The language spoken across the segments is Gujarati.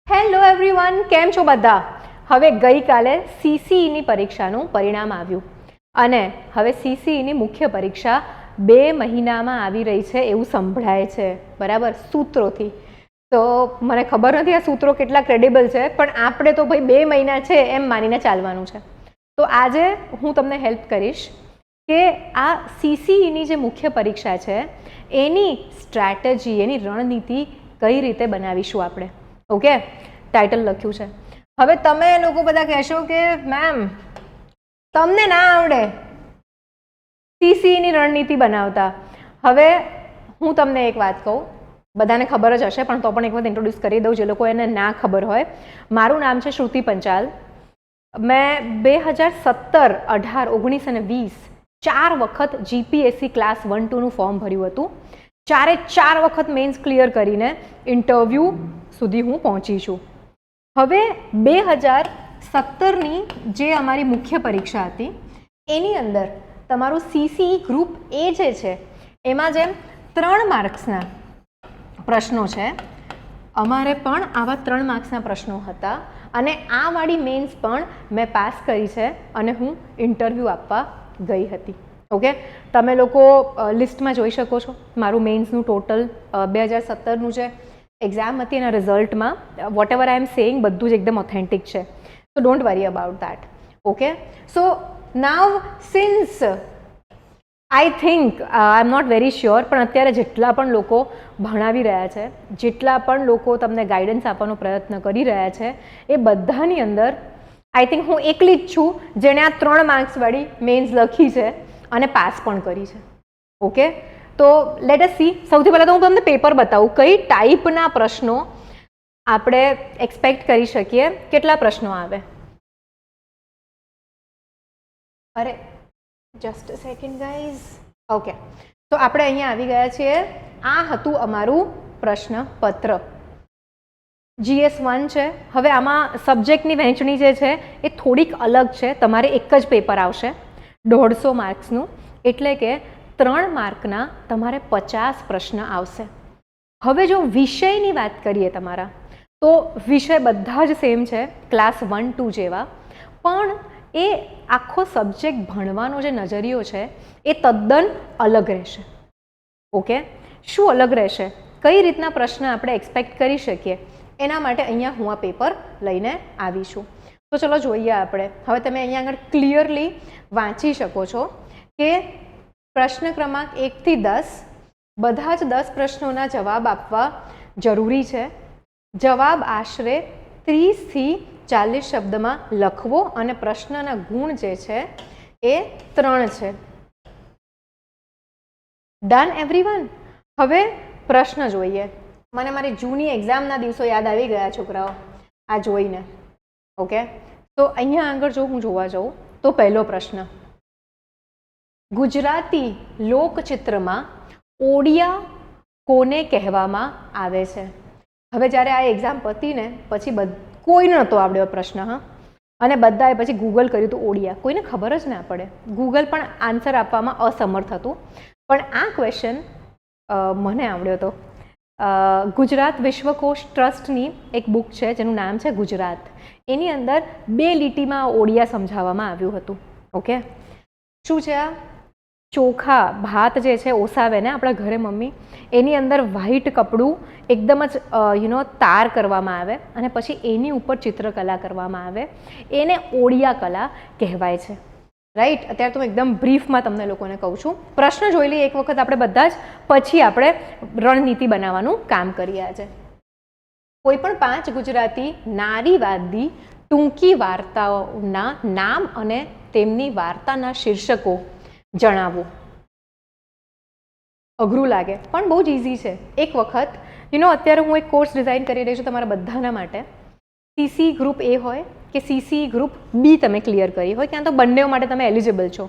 હેલો એવરીવન, કેમ છો બધા? હવે ગઈકાલે સીસીઈની પરીક્ષાનું પરિણામ આવ્યું અને હવે સીસીઈની મુખ્ય પરીક્ષા 2 મહિનામાં આવી રહી છે એવું સંભળાય છે, બરાબર, સૂત્રોથી. તો મને ખબર નથી આ સૂત્રો કેટલા ક્રેડિબલ છે, પણ આપણે તો ભાઈ 2 મહિના છે એમ માનીને ચાલવાનું છે. તો આજે હું તમને હેલ્પ કરીશ કે આ સીસીઈની જે મુખ્ય પરીક્ષા છે એની સ્ટ્રેટેજી, એની રણનીતિ કઈ રીતે બનાવીશું આપણે. ઓકે, ટાઇટલ લખ્યું છે. હવે તમે લોકો બધા કહેશો કે મેમ તમને ના આવડે સીસીઈની રણનીતિ બનાવતા. હવે હું તમને એક વાત કહું, બધાને ખબર જ હશે પણ તો પણ એક વખત ઇન્ટ્રોડ્યુસ કરી દઉં જે લોકો એને ના ખબર હોય. મારું નામ છે શ્રુતિ પંચાલ. મેં 2017, 18, 19 અને 20 4 વખત જીપીએસસી ક્લાસ 1-2નું ફોર્મ ભર્યું હતું. 4 વખત મેન્સ ક્લિયર કરીને ઇન્ટરવ્યૂ સુધી હું પહોંચી છું. હવે 2017ની જે અમારી મુખ્ય પરીક્ષા હતી એની અંદર તમારું સીસીઈ ગ્રુપ એ જે છે એમાં જેમ 3 માર્ક્સના પ્રશ્નો છે, અમારે પણ આવા 3 માર્ક્સના પ્રશ્નો હતા અને આ વાળી મેન્સ પણ મેં પાસ કરી છે અને હું ઇન્ટરવ્યૂ આપવા ગઈ હતી. ઓકે, તમે લોકો લિસ્ટમાં જોઈ શકો છો મારું મેન્સનું ટોટલ 2017નું જે એક્ઝામ હતી એના રિઝલ્ટમાં whatever I am saying બધું જ એકદમ ઓથેન્ટિક છે. So don't worry about that. Okay, so now since I think I am not very sure, પણ અત્યારે જેટલા પણ લોકો ભણાવી રહ્યા છે, જેટલા પણ લોકો તમને ગાઈડન્સ આપવાનો પ્રયત્ન કરી રહ્યા છે એ બધાની અંદર આઈ થિંક હું એકલી જ છું જેણે આ 3 માર્ક્સવાળી મેન્સ લખી છે અને પાસ પણ કરી છે. ઓકે, તો લેટ અસ સી. સૌથી પહેલાં તો હું તમને પેપર બતાવું કઈ ટાઈપના પ્રશ્નો આપણે એક્સપેક્ટ કરી શકીએ, કેટલા પ્રશ્નો આવે. અરે just a second guys. Okay, તો આપણે અહીંયા આવી ગયા છીએ. આ હતું અમારું પ્રશ્નપત્ર. GS1 છે. હવે આમાં સબ્જેક્ટની વહેંચણી જે છે એ થોડીક અલગ છે. તમારે એક જ પેપર આવશે 150 માર્ક્સનું, એટલે કે 3 માર્કના તમારે 50 પ્રશ્ન આવશે. હવે જો વિષયની વાત કરીએ તમારા, તો વિષય બધા જ સેમ છે ક્લાસ 1-2 જેવા, પણ એ આખો સબ્જેક્ટ ભણવાનો જે નજરિયો છે એ તદ્દન અલગ રહેશે. ઓકે, શું અલગ રહેશે, કઈ રીતના પ્રશ્ન આપણે એક્સપેક્ટ કરી શકીએ, એના માટે અહીંયા હું આ પેપર લઈને આવી છું. તો ચલો જોઈએ આપણે. હવે તમે અહીંયા આગળ ક્લિયરલી વાંચી શકો છો કે પ્રશ્ન ક્રમાંક 1 થી 10 બધા જ 10 પ્રશ્નોના જવાબ આપવા જરૂરી છે. જવાબ આશરે 30 થી 40 શબ્દમાં લખવો અને પ્રશ્નના ગુણ જે છે એ 3 છે. Done everyone? હવે પ્રશ્ન જોઈએ. મને મારી જૂની એક્ઝામના દિવસો યાદ આવી ગયા છોકરાઓ આ જોઈને. ઓકે, તો અહીંયા આગળ જો હું જોવા જાઉં તો પહેલો પ્રશ્ન, ગુજરાતી લોકચિત્રમાં ઓડિયા કોને કહેવામાં આવે છે? હવે જ્યારે આ એક્ઝામ પતીને પછી કોઈને નહોતો આવડ્યો પ્રશ્ન, હા, અને બધાએ પછી ગૂગલ કર્યું હતું ઓડિયા. કોઈને ખબર જ ના પડે. ગૂગલ પણ આન્સર આપવામાં અસમર્થ હતું. પણ આ ક્વેશ્ચન મને આવડ્યો હતો. ગુજરાત વિશ્વકોશ ટ્રસ્ટની એક બુક છે જેનું નામ છે ગુજરાત. એની અંદર 2 લીટીમાં ઓડિયા સમજાવવામાં આવ્યું હતું. ઓકે, શું છે આ? ચોખા ભાત જે છે ઓસાવે ને આપણા ઘરે મમ્મી, એની અંદર વ્હાઈટ કપડું એકદમ જ તાર કરવામાં આવે અને પછી એની ઉપર ચિત્રકલા કરવામાં આવે, એને ઓડિયા કલા કહેવાય છે. રાઈટ? અત્યારે તો હું એકદમ બ્રીફમાં તમને લોકોને કહું છું. પ્રશ્ન જોઈ લઈએ એક વખત આપણે બધા જ, પછી આપણે રણનીતિ બનાવવાનું કામ કરીએ. આજે કોઈ પણ 5 ગુજરાતી નારીવાદી ટૂંકી વાર્તાઓના નામ અને તેમની વાર્તાના શીર્ષકો જણાવો. અઘરું લાગે પણ બહુ જ ઇઝી છે. એક વખત અત્યારે હું એક કોર્સ ડિઝાઇન કરી રહી છું તમારા બધાના માટે. સીસી ગ્રુપ એ હોય કે સીસી ગ્રુપ બી તમે ક્લિયર કરી હોય, ક્યાં તો બંને માટે તમે એલિજિબલ છો.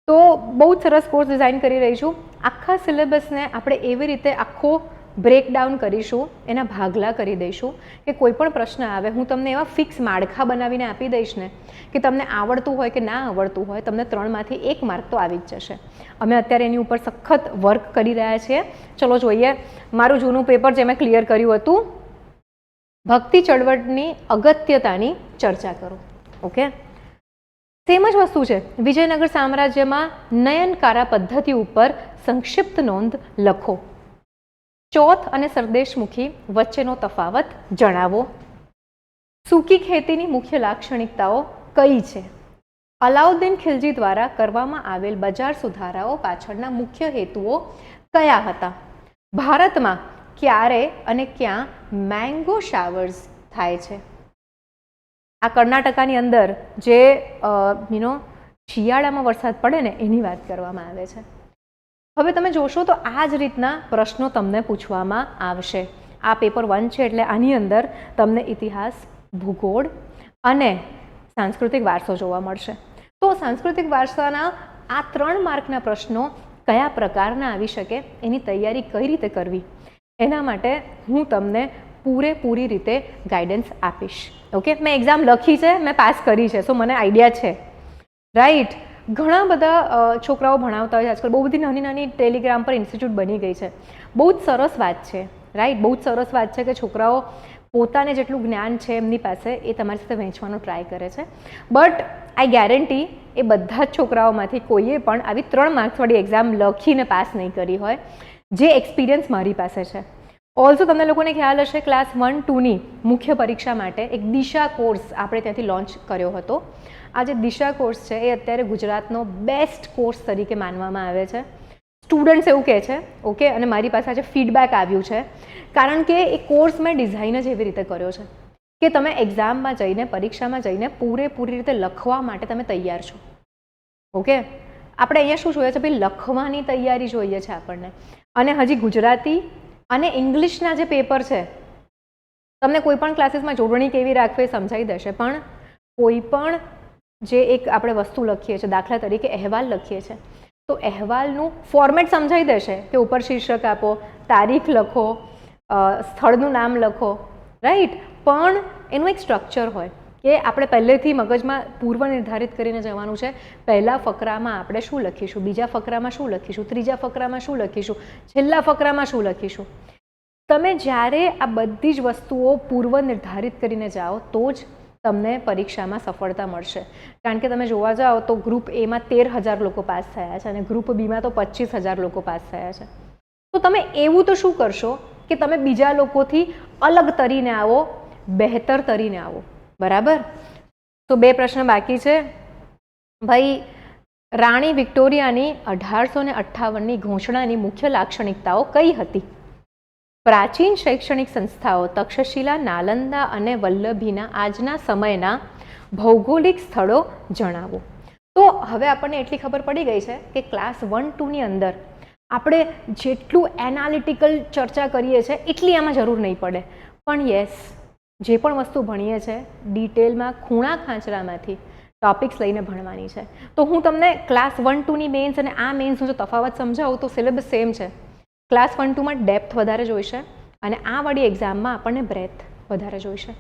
તો બહુ જ સરસ કોર્સ ડિઝાઇન કરી રહી છું. આખા સિલેબસને આપણે એવી રીતે આખો બ્રેકડાઉન કરીશું, એના ભાગલા કરી દઈશું કે કોઈ પણ પ્રશ્ન આવે હું તમને એવા ફિક્સ માળખા બનાવીને આપી દઈશ ને કે તમને આવડતું હોય કે ના આવડતું હોય તમને 3માંથી 1 માર્ક તો આવી જ જશે. અમે અત્યારે એની ઉપર સખત વર્ક કરી રહ્યા છીએ. ચલો જોઈએ મારું જૂનું પેપર જે મેં ક્લિયર કર્યું હતું ભક્તિ ચળવળની અગત્યતાની ચર્ચા કરો. ઓકે, સેમ જ વસ્તુ છે. વિજયનગર સામ્રાજ્યમાં નયનકારા પદ્ધતિ ઉપર સંક્ષિપ્ત નોંધ લખો. ચોથ અને સરદેશમુખી વચ્ચેનો તફાવત જણાવો. સૂકી ખેતીની મુખ્ય લાક્ષણિકતાઓ કઈ છે? અલાઉદ્દીન ખિલજી દ્વારા કરવામાં આવેલ બજાર સુધારાઓ પાછળના મુખ્ય હેતુઓ કયા હતા? ભારતમાં ક્યારે અને ક્યાં મેંગો શાવર્સ થાય છે? આ કર્ણાટકાની અંદર જે શિયાળામાં વરસાદ પડે ને એની વાત કરવામાં આવે છે. હવે તમે જોશો તો આ જ રીતના પ્રશ્નો તમને પૂછવામાં આવશે. આ પેપર 1 છે એટલે આની અંદર તમને ઇતિહાસ, ભૂગોળ અને સાંસ્કૃતિક વારસો જોવા મળશે. તો સાંસ્કૃતિક વારસાના આ 3 માર્કના પ્રશ્નો કયા પ્રકારના આવી શકે, એની તૈયારી કઈ રીતે કરવી, એના માટે હું તમને પૂરેપૂરી રીતે ગાઈડન્સ આપીશ. ઓકે, મેં એક્ઝામ લખી છે, મેં પાસ કરી છે, સો મને આઈડિયા છે. રાઈટ, ઘણા બધા છોકરાઓ ભણાવતા હોય છે આજકાલ. બહુ બધી નાની નાની ટેલિગ્રામ પર ઇન્સ્ટિટ્યૂટ બની ગઈ છે. બહુ જ સરસ વાત છે. રાઈટ, બહુ જ સરસ વાત છે કે છોકરાઓ પોતાને જેટલું જ્ઞાન છે એમની પાસે એ તમારી સાથે વહેંચવાનો ટ્રાય કરે છે. બટ આઈ ગેરંટી એ બધા જ છોકરાઓમાંથી કોઈએ પણ આવી 3 માર્ક્સવાળી એક્ઝામ લખીને પાસ નહીં કરી હોય, જે એક્સપિરિયન્સ મારી પાસે છે. ઓલ્સો તમને લોકોને ખ્યાલ હશે, ક્લાસ 1-2ની મુખ્ય પરીક્ષા માટે એક દિશા કોર્સ આપણે ત્યાંથી લોન્ચ કર્યો હતો. આ જે દિશા કોર્સ છે એ અત્યારે ગુજરાતનો બેસ્ટ કોર્સ તરીકે માનવામાં આવે છે. સ્ટુડન્ટ્સ એવું કહે છે. ઓકે, અને મારી પાસે આજે ફીડબેક આવ્યું છે, કારણ કે એ કોર્સ મેં ડિઝાઇન જ એવી રીતે કર્યો છે કે તમે એક્ઝામમાં જઈને, પરીક્ષામાં જઈને પૂરેપૂરી રીતે લખવા માટે તમે તૈયાર છો. ઓકે, આપણે અહીંયા શું જોઈએ છે ભાઈ? લખવાની તૈયારી જોઈએ છે આપણને. અને હજી ગુજરાતી અને ઇંગ્લિશના જે પેપર છે, તમને કોઈ પણ ક્લાસીસમાં જોડણી કેવી રાખવી એ સમજાવી દેશે. પણ કોઈ પણ જે એક આપણે વસ્તુ લખીએ છીએ, દાખલા તરીકે અહેવાલ લખીએ છીએ, તો અહેવાલનું ફોર્મેટ સમજાવી દેશે કે ઉપર શીર્ષક આપો, તારીખ લખો, સ્થળનું નામ લખો. રાઈટ, પણ એનું એક સ્ટ્રક્ચર હોય કે આપણે પહેલેથી મગજમાં પૂર્વ નિર્ધારિત કરીને જવાનું છે. પહેલા ફકરામાં આપણે શું લખીશું, બીજા ફકરામાં શું લખીશું, ત્રીજા ફકરામાં શું લખીશું, છેલ્લા ફકરામાં શું લખીશું. તમે જ્યારે આ બધી જ વસ્તુઓ પૂર્વ નિર્ધારિત કરીને જાઓ તો જ તમને પરીક્ષામાં સફળતા મળશે. કારણ કે તમે જોવા જાઓ તો ગ્રુપ એમાં 13,000 લોકો પાસ થયા છે અને ગ્રુપ બીમાં તો 25,000 લોકો પાસ થયા છે. તો તમે એવું તો શું કરશો કે તમે બીજા લોકોથી અલગ તરીને આવો, બહેતર તરીને આવો. બરાબર? તો 2 પ્રશ્ન બાકી છે ભાઈ. રાણી વિક્ટોરિયાની 1858ની ઘોષણાની મુખ્ય લાક્ષણિકતાઓ કઈ હતી? પ્રાચીન શૈક્ષણિક સંસ્થાઓ તક્ષશિલા, નાલંદા અને વલ્લભીના આજના સમયના ભૌગોલિક સ્થળો જણાવો. તો હવે આપણને એટલી ખબર પડી ગઈ છે કે ક્લાસ 1-2ની અંદર આપણે જેટલું એનાલિટિકલ ચર્ચા કરીએ છીએ એટલી આમાં જરૂર નહીં પડે. પણ યસ, જે પણ વસ્તુ ભણીએ છીએ ડિટેલમાં ખૂણા ખાંચરામાંથી ટોપિક્સ લઈને ભણવાની છે. તો હું તમને ક્લાસ 1-2ની મેન્સ અને આ મેન્સનો જો તફાવત સમજાવું તો સિલેબસ સેમ છે. ક્લાસ 1-2માં ડેપ્થ વધારે જોઈશે અને આ વાળી એક્ઝામમાં આપણને બ્રેથ વધારે જોઈશે.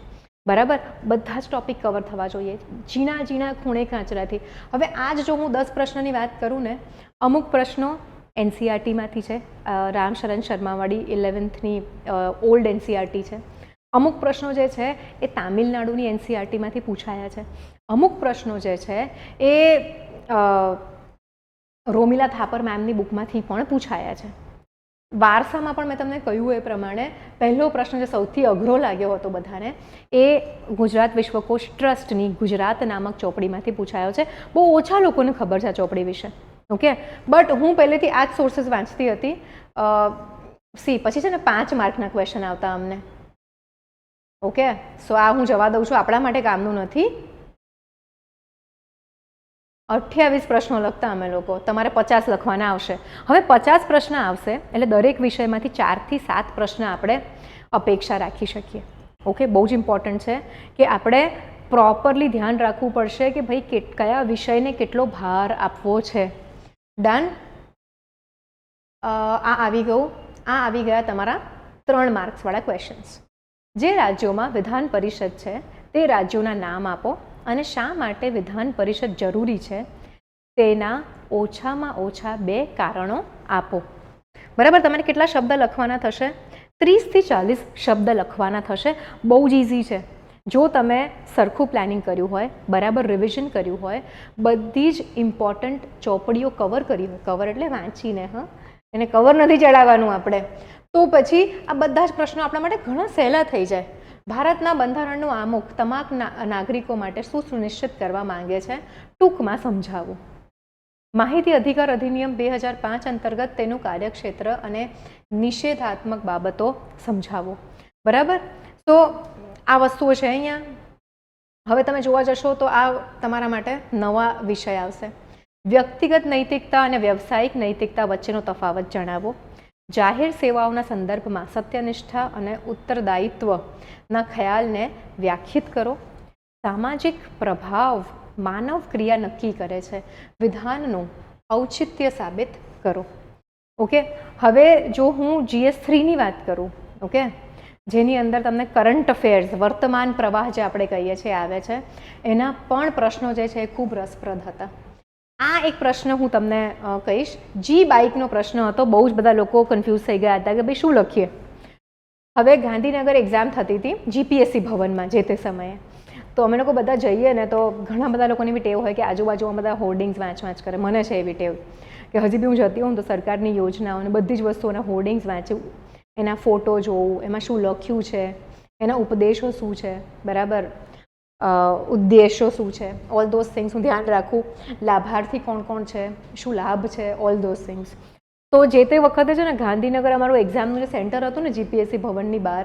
બરાબર? બધા જ ટોપિક કવર થવા જોઈએ, ઝીણા ઝીણા ખૂણે ખાંચરાથી. હવે આજ જો હું 10 પ્રશ્નની વાત કરું ને, અમુક પ્રશ્નો એનસીઆરટીમાંથી છે, રામશરણ શર્માવાળી 11thની ઓલ્ડ એનસીઆરટી છે. અમુક પ્રશ્નો જે છે એ તામિલનાડુની એનસીઆરટીમાંથી પૂછાયા છે. અમુક પ્રશ્નો જે છે એ રોમિલા થાપર મેમની બુકમાંથી પણ પૂછાયા છે. વારસામાં પણ મેં તમને કહ્યું એ પ્રમાણે પહેલો પ્રશ્ન જે સૌથી અઘરો લાગ્યો હતો બધાને એ ગુજરાત વિશ્વકોશ ટ્રસ્ટની ગુજરાત નામક ચોપડીમાંથી પૂછાયો છે. બહુ ઓછા લોકોને ખબર છે આ ચોપડી વિશે. ઓકે, બટ હું પહેલેથી આ જ સોર્सेस વાંચતી હતી. પછી છે ને 5 માર્કના ક્વેશ્ચન આવતા અમને. ઓકે, સો આ હું જવા દઉં છું, આપણા માટે કામનું નથી. 28 પ્રશ્નો લખતા અમે લોકો, તમારે 50 લખવાના આવશે. હવે 50 પ્રશ્ન આવશે એટલે દરેક વિષયમાંથી 4 થી 7 પ્રશ્ન આપણે અપેક્ષા રાખી શકીએ. ઓકે, બહુ જ ઇમ્પોર્ટન્ટ છે કે આપણે પ્રોપરલી ધ્યાન રાખવું પડશે કે ભાઈ કયા વિષયને કેટલો ભાર આપવો છે. ડન? આ આવી ગયું. આ આવી ગયા તમારા 3 માર્ક્સવાળા ક્વેશ્ચન્સ. જે રાજ્યોમાં વિધાન પરિષદ છે તે રાજ્યોના નામ આપો અને શા માટે વિધાન પરિષદ જરૂરી છે તેના ઓછામાં ઓછા 2 કારણો આપો. બરાબર? તમારે કેટલા શબ્દ લખવાના થશે? 30 થી 40 શબ્દ લખવાના થશે. બહુ જ ઇઝી છે. જો તમે સરખું પ્લાનિંગ કર્યું હોય, બરાબર રિવિઝન કર્યું હોય, બધી જ ઇમ્પોર્ટન્ટ ચોપડીઓ કવર કરી હોય, કવર એટલે વાંચીને, એને કવર નથી ચડાવવાનું આપણે, તો પછી આ બધા જ પ્રશ્નો આપણા માટે ઘણા સહેલા થઈ જાય. ભારતના બંધારણનું આમુખ તમામ નાગરિકો માટે શું સુનિશ્ચિત કરવા માંગે છે? ટૂંકમાં સમજાવું. માહિતી અધિકાર અધિનિયમ 2005 અંતર્ગત તેનું કાર્યક્ષેત્ર અને નિષેધાત્મક બાબતો સમજાવો. બરાબર? તો આ વસ્તુઓ છે અહીંયા. હવે તમે જોવા જશો તો આ તમારા માટે નવા વિષય આવશે. વ્યક્તિગત નૈતિકતા અને વ્યવસાયિક નૈતિકતા વચ્ચેનો તફાવત જણાવો. જાહેર સેવાઓના સંદર્ભમાં સત્યનિષ્ઠા અને ઉત્તરદાયિત્વના ખ્યાલને વ્યાખ્યાયિત કરો. સામાજિક પ્રભાવ માનવ ક્રિયા નક્કી કરે છે. વિધાનનું ઔચિત્ય સાબિત કરો. ઓકે, હવે જો હું GS3ની વાત કરું, ઓકે, જેની અંદર તમને કરંટ અફેર્સ, વર્તમાન પ્રવાહ જે આપણે કહીએ છીએ આવે છે, એના પણ પ્રશ્નો જે છે એ ખૂબ રસપ્રદ હતા. આ એક પ્રશ્ન હું તમને કહીશ. જી બાઇકનો પ્રશ્ન હતો. બહુ જ બધા લોકો કન્ફ્યુઝ થઈ ગયા હતા કે ભાઈ શું લખીએ. હવે ગાંધીનગર એક્ઝામ થતી હતી GPSC ભવનમાં જે તે સમયે. તો અમે લોકો બધા જઈએ ને તો ઘણા બધા લોકોની બી ટેવ હોય કે આજુબાજુમાં બધા હોર્ડિંગ્સ વાંચ કરે. મને છે એવી ટેવ કે હજી બી હું જતી હોઉં તો સરકારની યોજનાઓ અને બધી જ વસ્તુઓના હોર્ડિંગ્સ વાંચું, એના ફોટો જોઉં, એમાં શું લખ્યું છે, એના ઉપદેશો શું છે, બરાબર, ઉદ્દેશો શું છે, ઓલ ધોઝ થિંગ્સ હું ધ્યાન રાખું. લાભાર્થી કોણ કોણ છે, શું લાભ છે, ઓલ ધોઝ થિંગ્સ. તો જે તે વખતે છે ને ગાંધીનગર અમારું એક્ઝામનું જે સેન્ટર હતું ને GPSC ભવનની બહાર,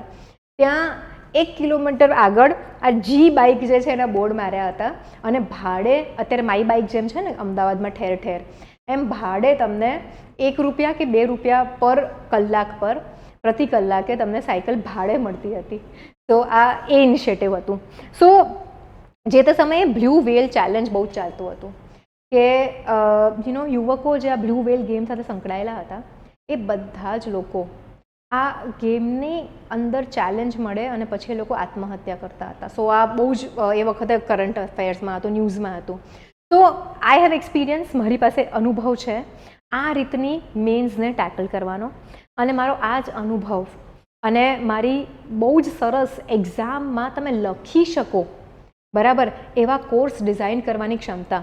ત્યાં 1 કિલોમીટર આગળ આ જી બાઇક જે છે એના બોર્ડ માર્યા હતા. અને ભાડે અત્યારે માય બાઇક જેમ છે ને અમદાવાદમાં ઠેર ઠેર, એમ ભાડે તમને ₹1 કે ₹2 પર કલાક પર પ્રતિ કલાકે તમને સાયકલ ભાડે મળતી હતી. તો આ એ ઇનિશિયેટિવ હતું. સો જે તે સમયે બ્લુ વેલ ચેલેન્જ બહુ જ ચાલતું હતું કે યુવકો જે આ બ્લુ વેલ ગેમ સાથે સંકળાયેલા હતા એ બધા જ લોકો આ ગેમની અંદર ચેલેન્જ મળે અને પછી એ લોકો આત્મહત્યા કરતા હતા. સો આ બહુ જ એ વખતે કરંટ અફેર્સમાં હતું, ન્યૂઝમાં હતું. તો આઈ હેવ એક્સપિરિયન્સ, મારી પાસે અનુભવ છે આ રીતની મેન્સને ટેકલ કરવાનો. અને મારો આ જ અનુભવ અને મારી બહુ જ સરસ એક્ઝામમાં તમે લખી શકો, બરાબર, એવા કોર્સ ડિઝાઇન કરવાની ક્ષમતા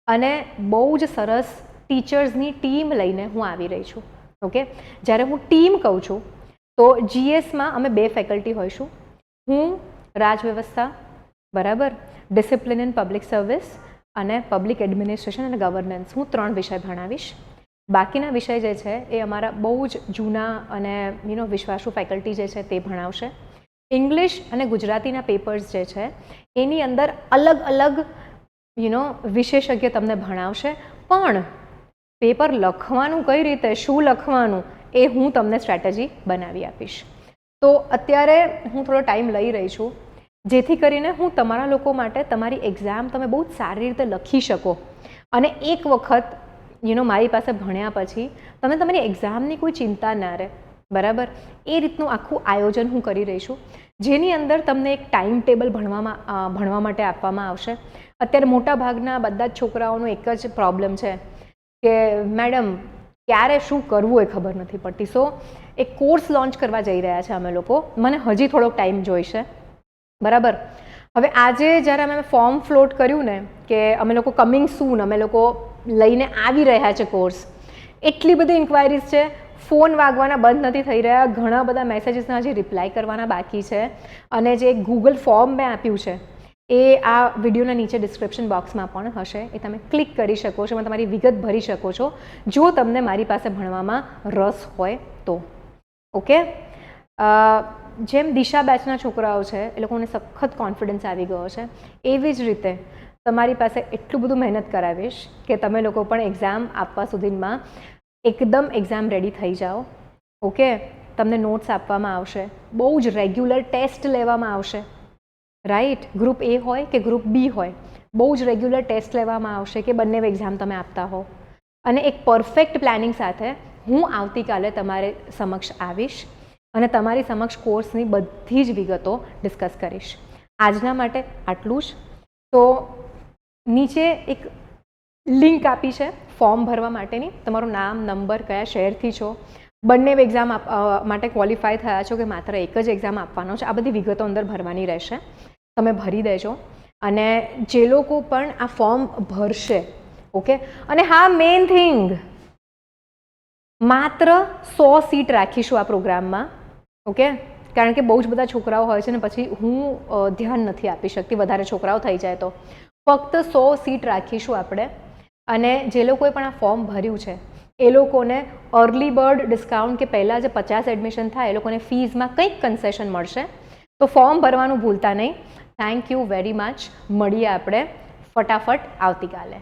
અને બહુ જ સરસ ટીચર્સની ટીમ લઈને હું આવી રહી છું. ઓકે, જ્યારે હું ટીમ કહું છું તો GSમાં અમે 2 ફેકલ્ટી હોઈશું. હું રાજવ્યવસ્થા, બરાબર, ડિસિપ્લિન ઇન પબ્લિક સર્વિસ અને પબ્લિક એડમિનિસ્ટ્રેશન અને ગવર્નન્સ, હું 3 વિષય ભણાવીશ. બાકીના વિષય જે છે એ અમારા બહુ જ જૂના અને વિશ્વાસુ ફેકલ્ટી જે છે તે ભણાવશે. ઇંગ્લિશ અને ગુજરાતીના પેપર્સ જે છે એની અંદર અલગ અલગ વિશેષજ્ઞ તમને ભણાવશે. પણ પેપર લખવાનું કઈ રીતે, શું લખવાનું, એ હું તમને સ્ટ્રેટેજી બનાવી આપીશ. તો અત્યારે હું થોડો ટાઈમ લઈ રહી છું જેથી કરીને હું તમારા લોકો માટે તમારી એક્ઝામ તમે બહુ જ સારી રીતે લખી શકો અને એક વખત મારી પાસે ભણ્યા પછી તમે તમારી એક્ઝામની કોઈ ચિંતા ના રહે, બરાબર, એ રીતનું આખું આયોજન હું કરી રહી છું. જેની અંદર તમને એક ટાઈમ ટેબલ ભણવા માટે આપવામાં આવશે. અત્યારે મોટા ભાગના બધા જ છોકરાઓનો એક જ પ્રોબ્લેમ છે કે મેડમ ક્યારે શું કરવું એ ખબર નથી પડતી. સો એક કોર્સ લોન્ચ કરવા જઈ રહ્યા છે અમે લોકો. મને હજી થોડોક ટાઈમ જોઈશે, બરાબર. હવે આજે જ્યારે અમે ફોર્મ ફ્લોટ કર્યું ને કે અમે લોકો કમિંગ સૂન અમે લોકો લઈને આવી રહ્યા છે કોર્સ, એટલી બધી ઇન્ક્વાયરીઝ છે, ફોન વાગવાના બંધ નથી થઈ રહ્યા, ઘણા બધા મેસેજીસના હજી રિપ્લાય કરવાના બાકી છે. અને જે ગૂગલ ફોર્મ મેં આપ્યું છે એ આ વિડીયોના નીચે ડિસ્ક્રિપ્શન બોક્સમાં પણ હશે, એ તમે ક્લિક કરી શકો છો અને તમારી વિગત ભરી શકો છો જો તમને મારી પાસે ભણવામાં રસ હોય તો. ઓકે, જેમ દિશા બેચના છોકરાઓ છે એ લોકોને સખત કોન્ફિડન્સ આવી ગયો છે, એવી જ રીતે તમારી પાસે એટલું બધું મહેનત કરાવીશ કે તમે લોકો પણ એક્ઝામ આપવા સુધીમાં એકદમ એક્ઝામ રેડી થઈ જાઓ. ઓકે, તમને નોટ્સ આપવામાં આવશે, બહુ જ રેગ્યુલર ટેસ્ટ લેવામાં આવશે, રાઈટ. ગ્રુપ A હોય કે ગ્રુપ B હોય, બહુ જ રેગ્યુલર ટેસ્ટ લેવામાં આવશે કે બંને એક્ઝામ તમે આપતા હો. અને એક પરફેક્ટ પ્લાનિંગ સાથે હું આવતીકાલે તમારે સમક્ષ આવીશ અને તમારી સમક્ષ કોર્સની બધી જ વિગતો ડિસ્કસ કરીશ. આજના માટે આટલું જ. તો નીચે એક લિંક આપી છે ફોર્મ ભરવા માટેની, તમારું નામ, નંબર, કયા શહેરથી છો, બંને એક્ઝામ માટે ક્વોલિફાય થયા છો કે માત્ર એક જ એક્ઝામ આપવાનો છે, આ બધી વિગતો અંદર ભરવાની રહેશે. તમે ભરી દેજો. અને જે લોકો પણ આ ફોર્મ ભરશે, ઓકે, અને હા, મેઇન થિંગ, માત્ર 100 સીટ રાખીશું આ પ્રોગ્રામમાં, ઓકે, કારણ કે બહુ જ બધા છોકરાઓ હોય છે ને પછી હું ધ્યાન નથી આપી શકતી, વધારે છોકરાઓ થઈ જાય તો. ફક્ત 100 સીટ રાખીશું આપણે. અને જે લોકોએ પણ આ ફોર્મ ભર્યું છે એ લોકોને અર્લી બર્ડ ડિસ્કાઉન્ટ કે પહેલાં જે 50 એડમિશન થાય એ લોકોને ફીઝમાં કંઈક કન્સેશન મળશે. તો ફોર્મ ભરવાનું ભૂલતા નહીં. Thank you very much. મળીએ આપણે ફટાફટ આવતીકાલે.